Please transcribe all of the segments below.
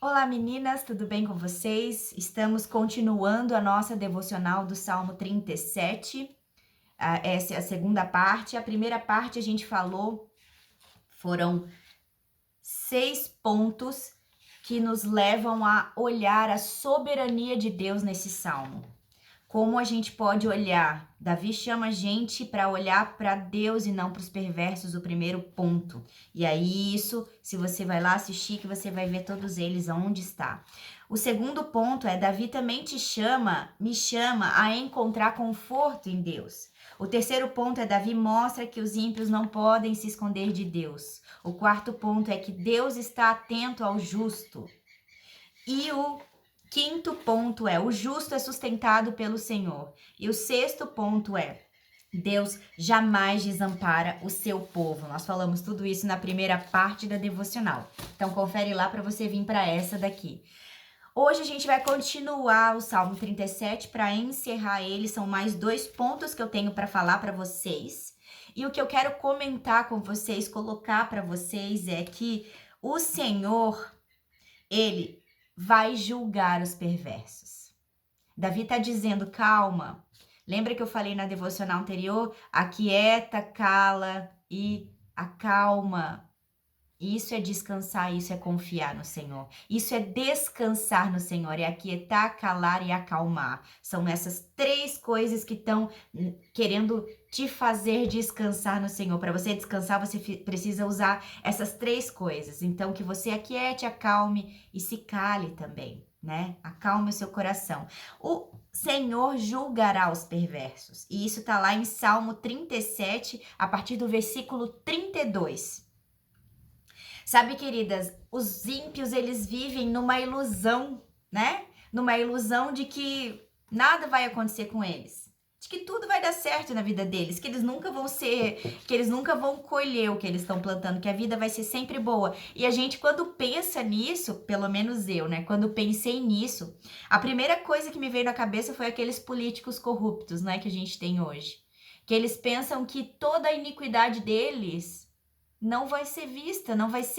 Olá meninas, tudo bem com vocês? Estamos continuando a nossa devocional do Salmo 37. Essa é a segunda parte. A primeira parte a gente falou, foram 6 pontos que nos levam a olhar a soberania de Deus nesse salmo. Como a gente pode olhar? Davi chama a gente para olhar para Deus e não para os perversos, o primeiro ponto. E aí isso, se você vai lá assistir, que você vai ver todos eles aonde está. O segundo ponto é Davi também me chama a encontrar conforto em Deus. O terceiro ponto é Davi mostra que os ímpios não podem se esconder de Deus. O quarto ponto é que Deus está atento ao justo. E o quinto ponto é: o justo é sustentado pelo Senhor. E o sexto ponto é: Deus jamais desampara o seu povo. Nós falamos tudo isso na primeira parte da devocional. Então confere lá para você vir para essa daqui. Hoje a gente vai continuar o Salmo 37 para encerrar ele. São mais 2 pontos que eu tenho para falar para vocês. E o que eu quero comentar com vocês, colocar para vocês é que o Senhor, ele vai julgar os perversos. Davi está dizendo, calma. Lembra que eu falei na devocional anterior? Aquieta, cala e acalma. Isso é descansar, isso é confiar no Senhor. Isso é descansar no Senhor, é aquietar, calar e acalmar. São essas 3 coisas que estão querendo te fazer descansar no Senhor. Para você descansar, você precisa usar essas 3 coisas. Então, que você aquiete, acalme e se cale também, né? Acalme o seu coração. O Senhor julgará os perversos. E isso está lá em Salmo 37, a partir do versículo 32. Sabe, queridas, os ímpios, eles vivem numa ilusão, né? Numa ilusão de que nada vai acontecer com eles. De que tudo vai dar certo na vida deles, que eles nunca vão colher o que eles estão plantando, que a vida vai ser sempre boa. E a gente, quando pensa nisso, pelo menos eu, né? Quando pensei nisso, a primeira coisa que me veio na cabeça foi aqueles políticos corruptos, né? Que a gente tem hoje. Que eles pensam que toda a iniquidade deles não vai ser vista, não vai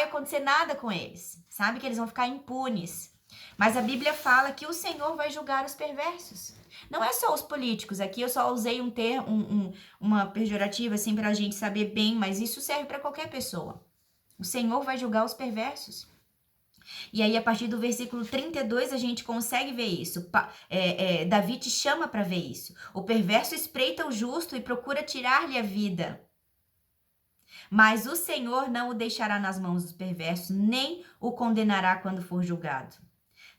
acontecer nada com eles. Sabe que eles vão ficar impunes. Mas a Bíblia fala que o Senhor vai julgar os perversos. Não é só os políticos. Aqui eu só usei um termo, uma pejorativa assim para a gente saber bem, mas isso serve para qualquer pessoa. O Senhor vai julgar os perversos. E aí, a partir do versículo 32, a gente consegue ver isso. Davi te chama para ver isso. O perverso espreita o justo e procura tirar-lhe a vida. Mas o Senhor não o deixará nas mãos dos perversos, nem o condenará quando for julgado.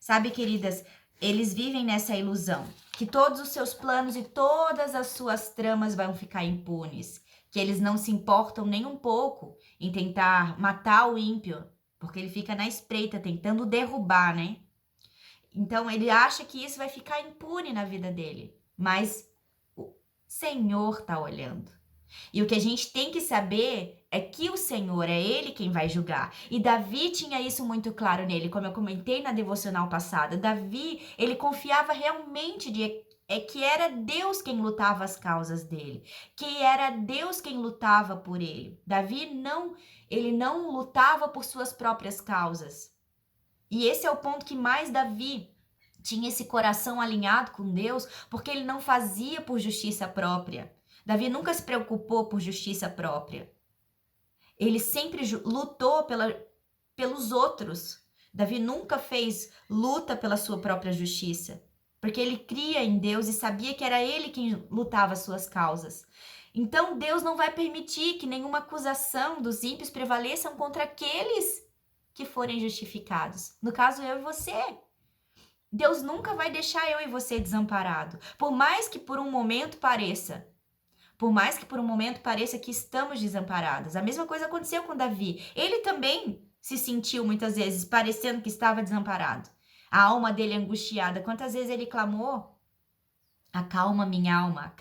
Sabe, queridas, eles vivem nessa ilusão, que todos os seus planos e todas as suas tramas vão ficar impunes, que eles não se importam nem um pouco em tentar matar o ímpio, porque ele fica na espreita tentando derrubar, né? Então ele acha que isso vai ficar impune na vida dele, mas o Senhor tá olhando. E o que a gente tem que saber é que o Senhor é Ele quem vai julgar. E Davi tinha isso muito claro nele, como eu comentei na devocional passada. Davi, ele confiava realmente que era Deus quem lutava as causas dele, que era Deus quem lutava por ele. Ele não lutava por suas próprias causas. E esse é o ponto que mais Davi tinha esse coração alinhado com Deus, porque ele não fazia por justiça própria. Davi nunca se preocupou por justiça própria. Ele sempre lutou pelos outros. Davi nunca fez luta pela sua própria justiça, porque ele cria em Deus e sabia que era ele quem lutava as suas causas. Então Deus não vai permitir que nenhuma acusação dos ímpios prevaleçam contra aqueles que forem justificados. No caso, eu e você. Deus nunca vai deixar eu e você desamparado, por mais que por um momento pareça. Por mais que por um momento pareça que estamos desamparados. A mesma coisa aconteceu com Davi. Ele também se sentiu muitas vezes parecendo que estava desamparado. A alma dele angustiada. Quantas vezes ele clamou? Acalma minha alma,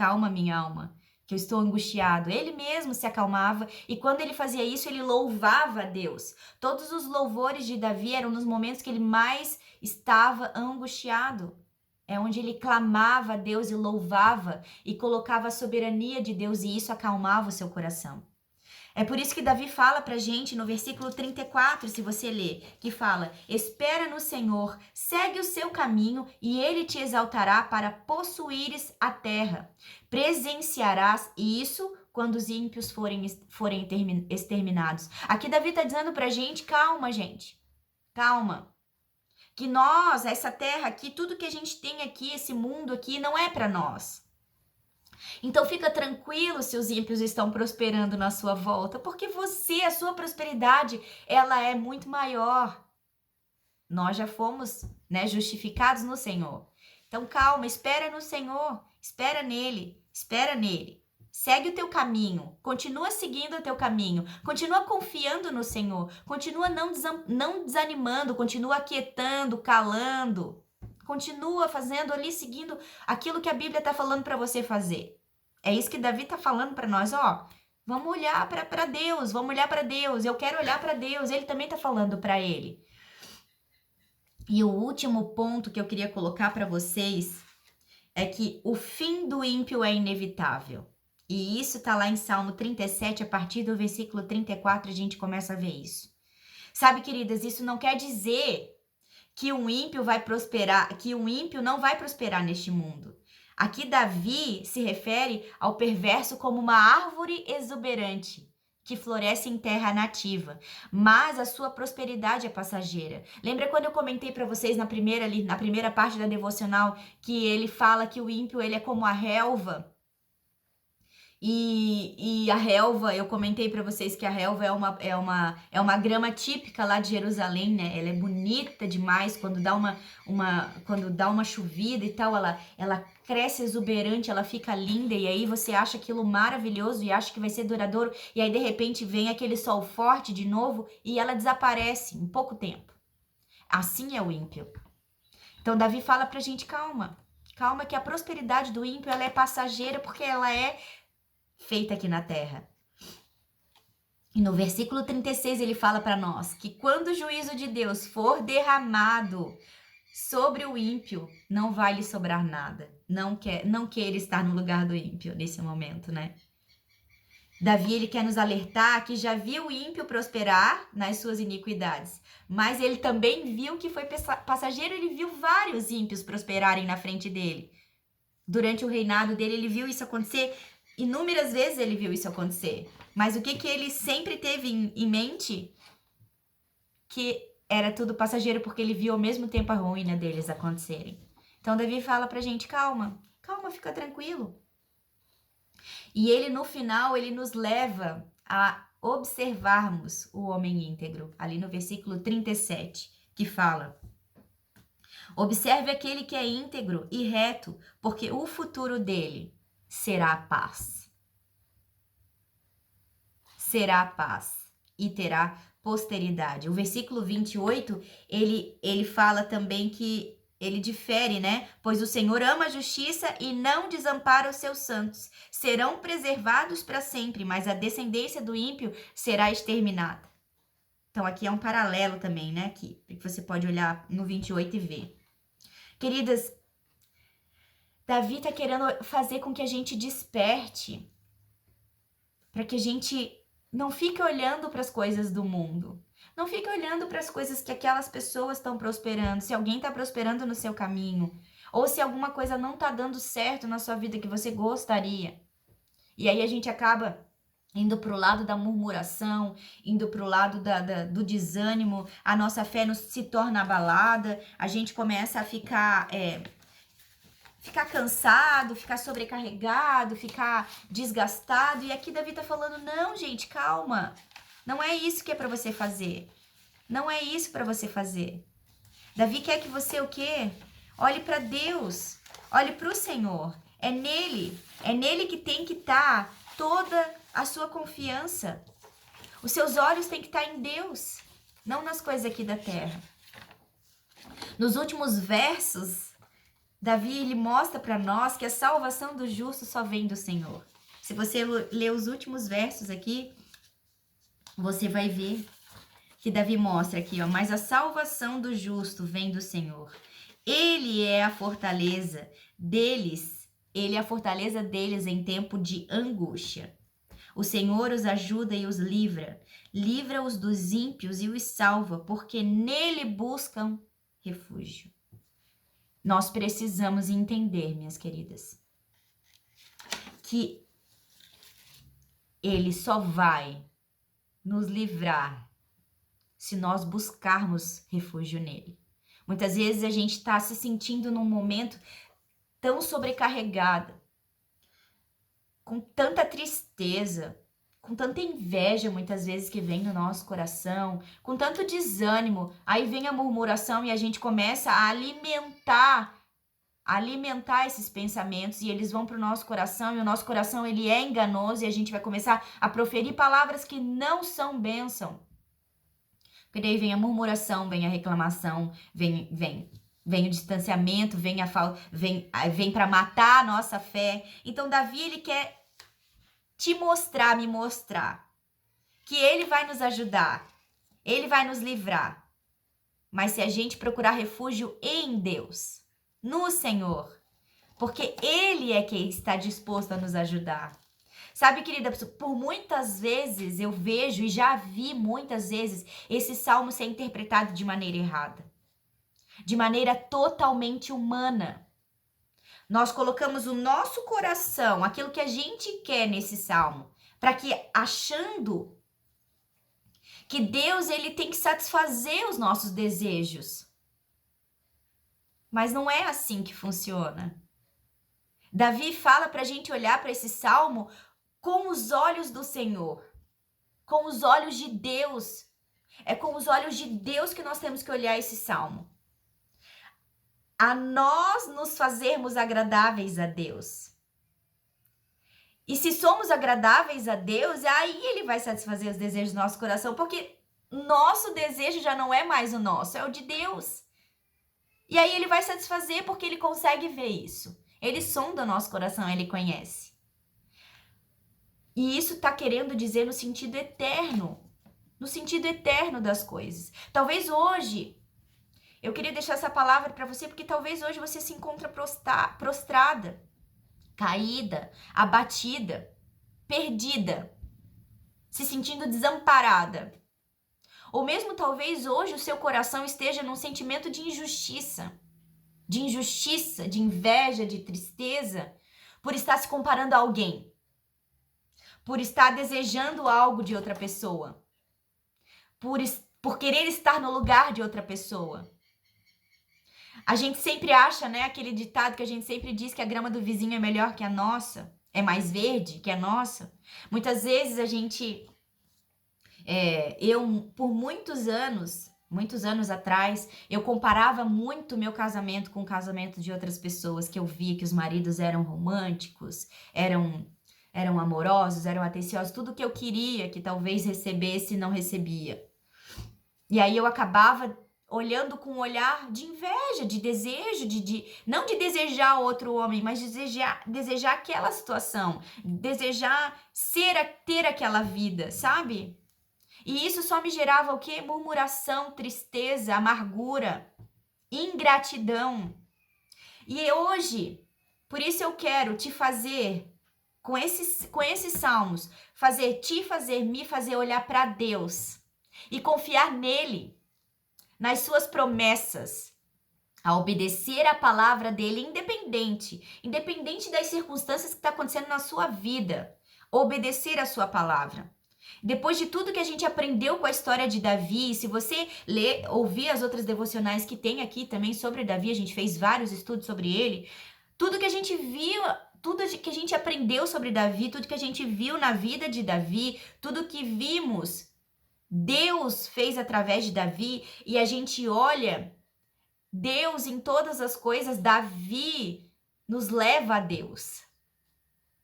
que eu estou angustiado. Ele mesmo se acalmava e quando ele fazia isso, ele louvava a Deus. Todos os louvores de Davi eram nos momentos que ele mais estava angustiado. É onde ele clamava a Deus e louvava e colocava a soberania de Deus e isso acalmava o seu coração. É por isso que Davi fala pra gente no versículo 34, se você ler, que fala: espera no Senhor, segue o seu caminho e ele te exaltará para possuíres a terra. Presenciarás isso quando os ímpios forem exterminados. Aqui Davi está dizendo pra gente: calma, gente, calma. Que nós, essa terra aqui, tudo que a gente tem aqui, esse mundo aqui, não é para nós. Então fica tranquilo se os ímpios estão prosperando na sua volta, porque você, a sua prosperidade, ela é muito maior. Nós já fomos, né, justificados no Senhor. Então calma, espera no Senhor, espera nele, espera nele. Segue o teu caminho, continua seguindo o teu caminho, continua confiando no Senhor, continua não desanimando, continua aquietando, calando, continua fazendo ali, seguindo aquilo que a Bíblia está falando para você fazer. É isso que Davi está falando para nós, ó. Vamos olhar para Deus, vamos olhar para Deus. Eu quero olhar para Deus. Ele também está falando para ele. E o último ponto que eu queria colocar para vocês é que o fim do ímpio é inevitável. E isso está lá em Salmo 37, a partir do versículo 34, a gente começa a ver isso. Sabe, queridas, isso não quer dizer que um ímpio vai prosperar, que um ímpio não vai prosperar neste mundo. Aqui Davi se refere ao perverso como uma árvore exuberante que floresce em terra nativa, mas a sua prosperidade é passageira. Lembra quando eu comentei para vocês na primeira parte da devocional que ele fala que o ímpio ele é como a relva? E a relva, eu comentei para vocês que a relva é uma grama típica lá de Jerusalém, né? Ela é bonita demais quando dá uma chovida e tal, ela cresce exuberante, ela fica linda e aí você acha aquilo maravilhoso e acha que vai ser duradouro e aí de repente vem aquele sol forte de novo e ela desaparece em pouco tempo. Assim é o ímpio. Então Davi fala pra gente, calma que a prosperidade do ímpio ela é passageira porque ela é feita aqui na terra. E no versículo 36 ele fala para nós que quando o juízo de Deus for derramado sobre o ímpio, não vai lhe sobrar nada. Não queira estar no lugar do ímpio nesse momento, né? Davi, ele quer nos alertar que já viu o ímpio prosperar nas suas iniquidades, mas ele também viu que foi passageiro, ele viu vários ímpios prosperarem na frente dele. Durante o reinado dele, ele viu isso acontecer. Inúmeras vezes ele viu isso acontecer. Mas o que ele sempre teve em mente? Que era tudo passageiro, porque ele viu ao mesmo tempo a ruína deles acontecerem. Então, Davi fala pra gente, calma, fica tranquilo. E ele, no final, ele nos leva a observarmos o homem íntegro. Ali no versículo 37, que fala: observe aquele que é íntegro e reto, porque o futuro dele será a paz. Será a paz e terá posteridade. O versículo 28, ele fala também que ele difere, né? Pois o Senhor ama a justiça e não desampara os seus santos. Serão preservados para sempre, mas a descendência do ímpio será exterminada. Então aqui é um paralelo também, né? Aqui, que você pode olhar no 28 e ver. Queridas, Davi está querendo fazer com que a gente desperte, para que a gente não fique olhando para as coisas do mundo, não fique olhando para as coisas que aquelas pessoas estão prosperando, se alguém está prosperando no seu caminho, ou se alguma coisa não está dando certo na sua vida que você gostaria. E aí a gente acaba indo para o lado da murmuração, indo para o lado do desânimo, a nossa fé se torna abalada, a gente começa a ficar cansado, ficar sobrecarregado, ficar desgastado. E aqui Davi tá falando, não, gente, calma. Não é isso que é para você fazer. Não é isso para você fazer. Davi quer que você o quê? Olhe para Deus. Olhe para o Senhor. É nele que tem que estar toda a sua confiança. Os seus olhos têm que estar em Deus, não nas coisas aqui da terra. Nos últimos versos, Davi, ele mostra para nós que a salvação do justo só vem do Senhor. Se você ler os últimos versos aqui, você vai ver que Davi mostra aqui, ó, mas a salvação do justo vem do Senhor. Ele é a fortaleza deles, ele é a fortaleza deles em tempo de angústia. O Senhor os ajuda e os livra. Livra-os dos ímpios e os salva, porque nele buscam refúgio. Nós precisamos entender, minhas queridas, que ele só vai nos livrar se nós buscarmos refúgio nele. Muitas vezes a gente está se sentindo num momento tão sobrecarregada, com tanta tristeza, com tanta inveja muitas vezes que vem no nosso coração, com tanto desânimo, aí vem a murmuração e a gente começa a alimentar esses pensamentos e eles vão para o nosso coração e o nosso coração ele é enganoso e a gente vai começar a proferir palavras que não são bênção. Porque daí vem a murmuração, vem a reclamação, vem o distanciamento, vem para matar a nossa fé. Então Davi ele quer me mostrar que ele vai nos ajudar, ele vai nos livrar. Mas se a gente procurar refúgio em Deus, no Senhor, porque ele é quem está disposto a nos ajudar. Sabe, querida, por muitas vezes eu vejo e já vi muitas vezes esse salmo ser interpretado de maneira errada, de maneira totalmente humana. Nós colocamos o nosso coração, aquilo que a gente quer nesse salmo, para que achando que Deus ele tem que satisfazer os nossos desejos. Mas não é assim que funciona. Davi fala para a gente olhar para esse salmo com os olhos do Senhor, com os olhos de Deus. É com os olhos de Deus que nós temos que olhar esse salmo. A nós nos fazermos agradáveis a Deus. E se somos agradáveis a Deus, aí ele vai satisfazer os desejos do nosso coração, porque nosso desejo já não é mais o nosso, é o de Deus. E aí ele vai satisfazer porque ele consegue ver isso. Ele sonda o nosso coração, ele conhece. E isso está querendo dizer no sentido eterno das coisas. Talvez hoje, eu queria deixar essa palavra para você, porque talvez hoje você se encontra prostrada, caída, abatida, perdida, se sentindo desamparada. Ou mesmo talvez hoje o seu coração esteja num sentimento de injustiça, de inveja, de tristeza, por estar se comparando a alguém, por estar desejando algo de outra pessoa, por querer estar no lugar de outra pessoa. A gente sempre acha, né, aquele ditado que a gente sempre diz que a grama do vizinho é melhor que a nossa, é mais verde que a nossa. Muitas vezes a gente, eu por muitos anos atrás, eu comparava muito meu casamento com o casamento de outras pessoas, que eu via que os maridos eram românticos, eram amorosos, eram atenciosos, tudo que eu queria que talvez recebesse não recebia. E aí eu acabava olhando com um olhar de inveja, de desejo, não de desejar outro homem, mas desejar aquela situação, desejar ter aquela vida, sabe? E isso só me gerava o quê? Murmuração, tristeza, amargura, ingratidão. E hoje, por isso eu quero te fazer, com esses salmos, me fazer olhar para Deus e confiar nele, nas suas promessas, a obedecer a palavra dele, independente das circunstâncias que estão acontecendo na sua vida, obedecer a sua palavra. Depois de tudo que a gente aprendeu com a história de Davi, se você ouvir as outras devocionais que tem aqui também sobre Davi, a gente fez vários estudos sobre ele, tudo que a gente viu, tudo que a gente aprendeu sobre Davi, tudo que a gente viu na vida de Davi, tudo que vimos, Deus fez através de Davi, e a gente olha Deus em todas as coisas. Davi nos leva a Deus,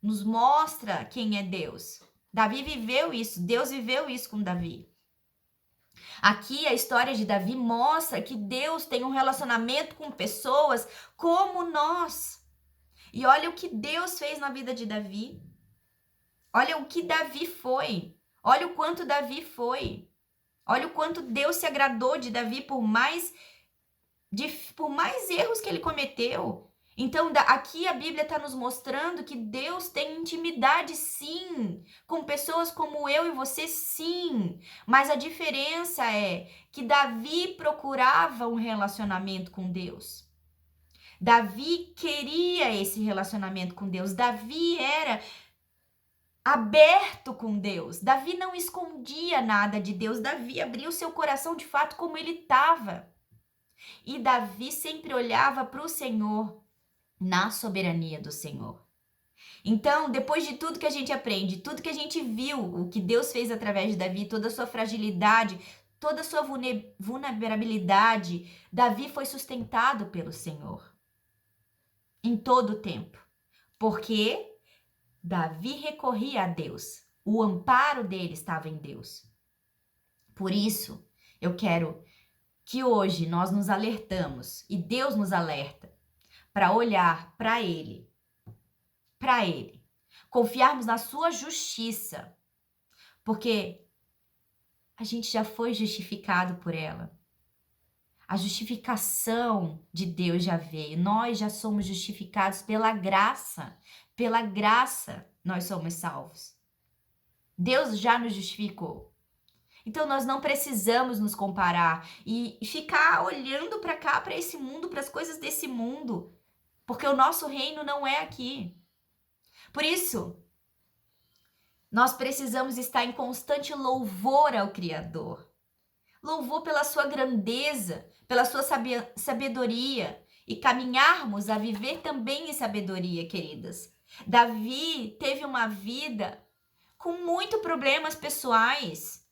nos mostra quem é Deus. Davi viveu isso, Deus viveu isso com Davi. Aqui a história de Davi mostra que Deus tem um relacionamento com pessoas como nós. E olha o que Deus fez na vida de Davi. Olha o que Davi foi. Olha o quanto Davi foi. Olha o quanto Deus se agradou de Davi por mais erros que ele cometeu. Então, aqui a Bíblia está nos mostrando que Deus tem intimidade, sim, com pessoas como eu e você, sim. Mas a diferença é que Davi procurava um relacionamento com Deus. Davi queria esse relacionamento com Deus. Davi era aberto com Deus. Davi não escondia nada de Deus. Davi abria o seu coração de fato como ele estava. E Davi sempre olhava para o Senhor, na soberania do Senhor. Então, depois de tudo que a gente aprende, tudo que a gente viu, o que Deus fez através de Davi, toda a sua fragilidade, toda a sua vulnerabilidade, Davi foi sustentado pelo Senhor em todo o tempo. Porque Davi recorria a Deus. O amparo dele estava em Deus. Por isso, eu quero que hoje nós nos alertamos e Deus nos alerta para olhar para Ele, confiarmos na sua justiça, porque a gente já foi justificado por ela. A justificação de Deus já veio, nós já somos justificados pela graça nós somos salvos. Deus já nos justificou. Então nós não precisamos nos comparar e ficar olhando para cá, para esse mundo, para as coisas desse mundo, porque o nosso reino não é aqui. Por isso, nós precisamos estar em constante louvor ao Criador. Louvor pela sua grandeza, pela sua sabedoria e caminharmos a viver também em sabedoria, queridas. Davi teve uma vida com muitos problemas pessoais.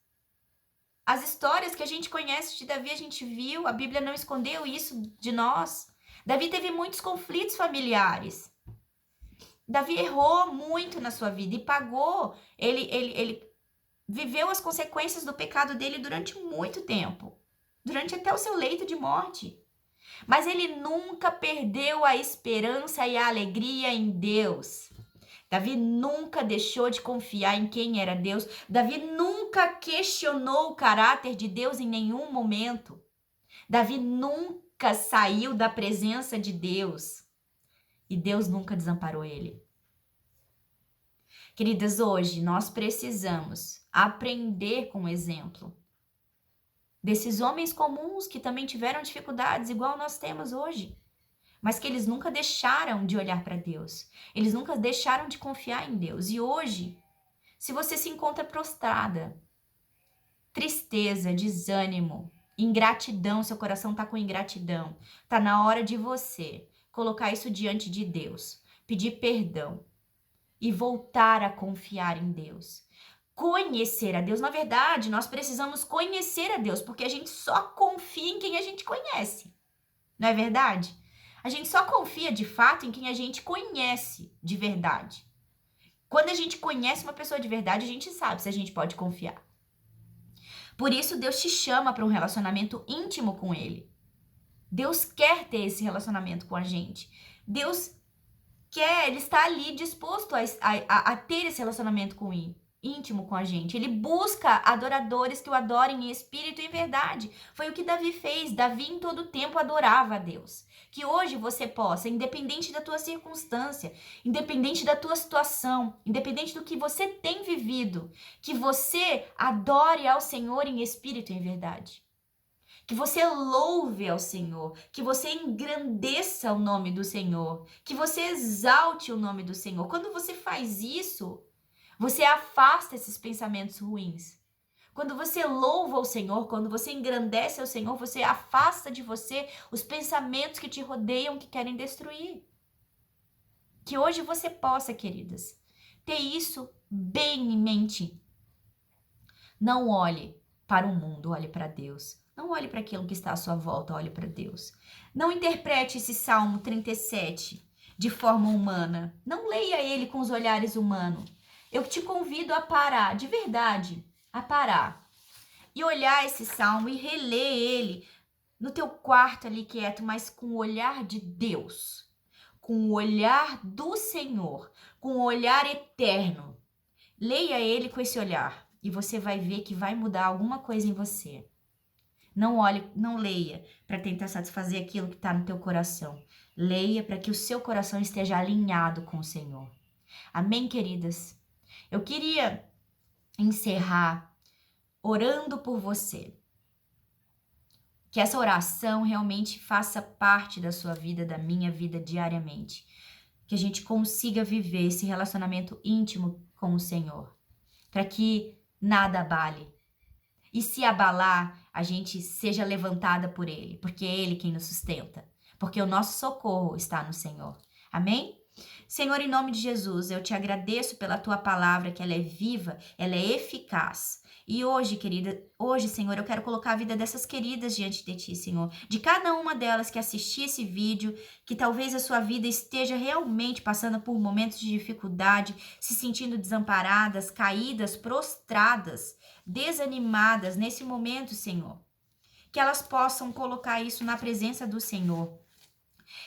As histórias que a gente conhece de Davi, a gente viu, a Bíblia não escondeu isso de nós. Davi teve muitos conflitos familiares. Davi errou muito na sua vida e pagou. Ele viveu as consequências do pecado dele durante muito tempo, durante até o seu leito de morte. Mas ele nunca perdeu a esperança e a alegria em Deus. Davi nunca deixou de confiar em quem era Deus. Davi nunca questionou o caráter de Deus em nenhum momento. Davi nunca saiu da presença de Deus. E Deus nunca desamparou ele. Queridas, hoje nós precisamos aprender com o exemplo desses homens comuns que também tiveram dificuldades igual nós temos hoje, mas que eles nunca deixaram de olhar para Deus, eles nunca deixaram de confiar em Deus. E hoje, se você se encontra prostrada, tristeza, desânimo, ingratidão, seu coração está com ingratidão, está na hora de você colocar isso diante de Deus, pedir perdão e voltar a confiar em Deus. Conhecer a Deus. Na verdade, nós precisamos conhecer a Deus, porque a gente só confia em quem a gente conhece. Não é verdade? A gente só confia de fato em quem a gente conhece de verdade. Quando a gente conhece uma pessoa de verdade, a gente sabe se a gente pode confiar. Por isso, Deus te chama para um relacionamento íntimo com Ele. Deus quer ter esse relacionamento com a gente. Deus quer, Ele está ali disposto a ter esse relacionamento com Ele. Íntimo com a gente. Ele busca adoradores que o adorem em espírito e em verdade. Foi o que Davi fez. Davi em todo tempo adorava a Deus. Que hoje você possa, independente da tua circunstância, independente da tua situação, independente do que você tem vivido, que você adore ao Senhor em espírito e em verdade. Que você louve ao Senhor, que você engrandeça o nome do Senhor, que você exalte o nome do Senhor. Quando você faz isso, você afasta esses pensamentos ruins. Quando você louva o Senhor, quando você engrandece ao Senhor, você afasta de você os pensamentos que te rodeiam, que querem destruir. Que hoje você possa, queridas, ter isso bem em mente. Não olhe para o mundo, olhe para Deus. Não olhe para aquilo que está à sua volta, olhe para Deus. Não interprete esse Salmo 37 de forma humana. Não leia ele com os olhares humanos. Eu te convido a parar, de verdade, a parar e olhar esse salmo e reler ele no teu quarto ali quieto, mas com o olhar de Deus, com o olhar do Senhor, com o olhar eterno. Leia ele com esse olhar e você vai ver que vai mudar alguma coisa em você. Não olhe, não leia para tentar satisfazer aquilo que está no teu coração. Leia para que o seu coração esteja alinhado com o Senhor. Amém, queridas? Eu queria encerrar orando por você. Que essa oração realmente faça parte da sua vida, da minha vida diariamente. Que a gente consiga viver esse relacionamento íntimo com o Senhor. Para que nada abale. E se abalar, a gente seja levantada por Ele, porque é Ele quem nos sustenta. Porque o nosso socorro está no Senhor. Amém? Senhor, em nome de Jesus, eu te agradeço pela tua palavra, que ela é viva, ela é eficaz. E hoje, querida, hoje, Senhor, eu quero colocar a vida dessas queridas diante de ti, Senhor. De cada uma delas que assistir esse vídeo, que talvez a sua vida esteja realmente passando por momentos de dificuldade, se sentindo desamparadas, caídas, prostradas, desanimadas nesse momento, Senhor. Que elas possam colocar isso na presença do Senhor.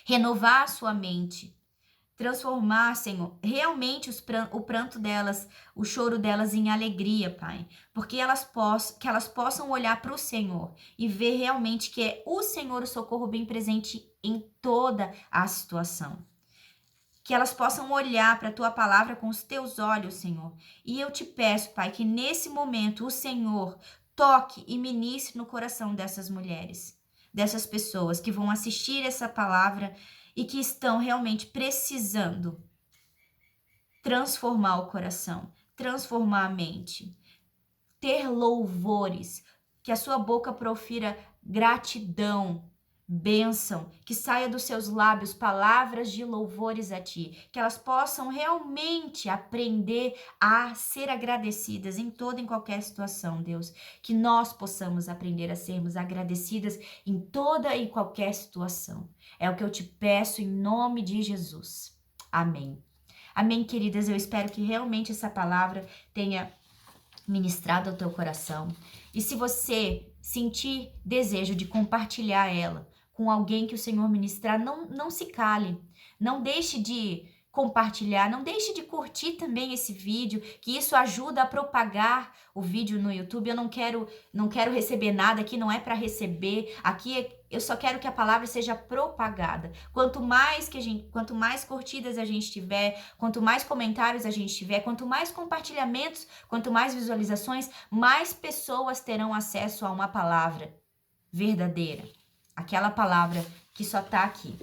Renovar a sua mente. Transformar, Senhor, realmente o pranto delas, o choro delas em alegria, Pai. Porque que elas possam olhar para o Senhor e ver realmente que é o Senhor o socorro bem presente em toda a situação. Que elas possam olhar para a tua palavra com os teus olhos, Senhor. E eu te peço, Pai, que nesse momento o Senhor toque e ministre no coração dessas mulheres, dessas pessoas que vão assistir essa palavra e que estão realmente precisando transformar o coração, transformar a mente, ter louvores, que a sua boca profira gratidão, bênção, que saia dos seus lábios palavras de louvores a ti, que elas possam realmente aprender a ser agradecidas em toda e em qualquer situação, Deus, que nós possamos aprender a sermos agradecidas em toda e qualquer situação. É o que eu te peço em nome de Jesus. Amém. Amém, queridas, eu espero que realmente essa palavra tenha ministrado ao teu coração. E se você sentir desejo de compartilhar ela com alguém que o Senhor ministrar, não se cale. Não deixe de compartilhar, não deixe de curtir também esse vídeo, que isso ajuda a propagar o vídeo no YouTube. Eu não quero receber nada, aqui não é para receber, aqui eu só quero que a palavra seja propagada. Quanto mais curtidas a gente tiver, quanto mais comentários a gente tiver, quanto mais compartilhamentos, quanto mais visualizações, mais pessoas terão acesso a uma palavra verdadeira. Aquela palavra que só está aqui,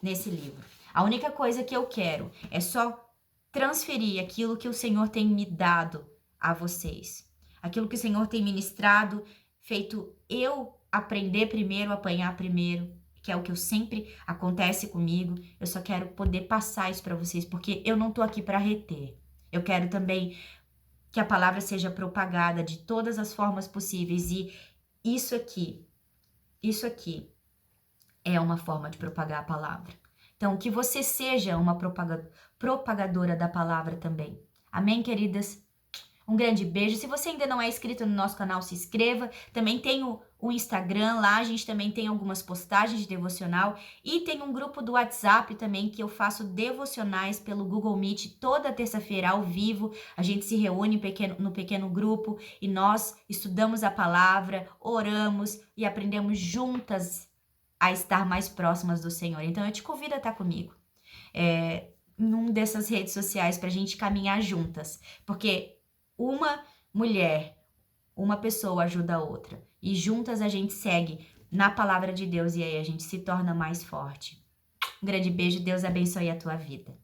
nesse livro. A única coisa que eu quero é só transferir aquilo que o Senhor tem me dado a vocês. Aquilo que o Senhor tem ministrado, feito eu aprender primeiro, apanhar primeiro, que é o que eu sempre acontece comigo. Eu só quero poder passar isso para vocês, porque eu não tô aqui para reter. Eu quero também que a palavra seja propagada de todas as formas possíveis, e isso aqui é uma forma de propagar a palavra. Então, que você seja uma propagadora da palavra também. Amém, queridas? Um grande beijo. Se você ainda não é inscrito no nosso canal, se inscreva. Também tem o Instagram, lá a gente também tem algumas postagens de devocional. E tem um grupo do WhatsApp também, que eu faço devocionais pelo Google Meet toda terça-feira ao vivo. A gente se reúne no pequeno grupo e nós estudamos a palavra, oramos e aprendemos juntas a estar mais próximas do Senhor. Então, eu te convido a estar comigo num dessas redes sociais para a gente caminhar juntas. Porque uma mulher, uma pessoa ajuda a outra. E juntas a gente segue na palavra de Deus e aí a gente se torna mais forte. Um grande beijo, Deus abençoe a tua vida.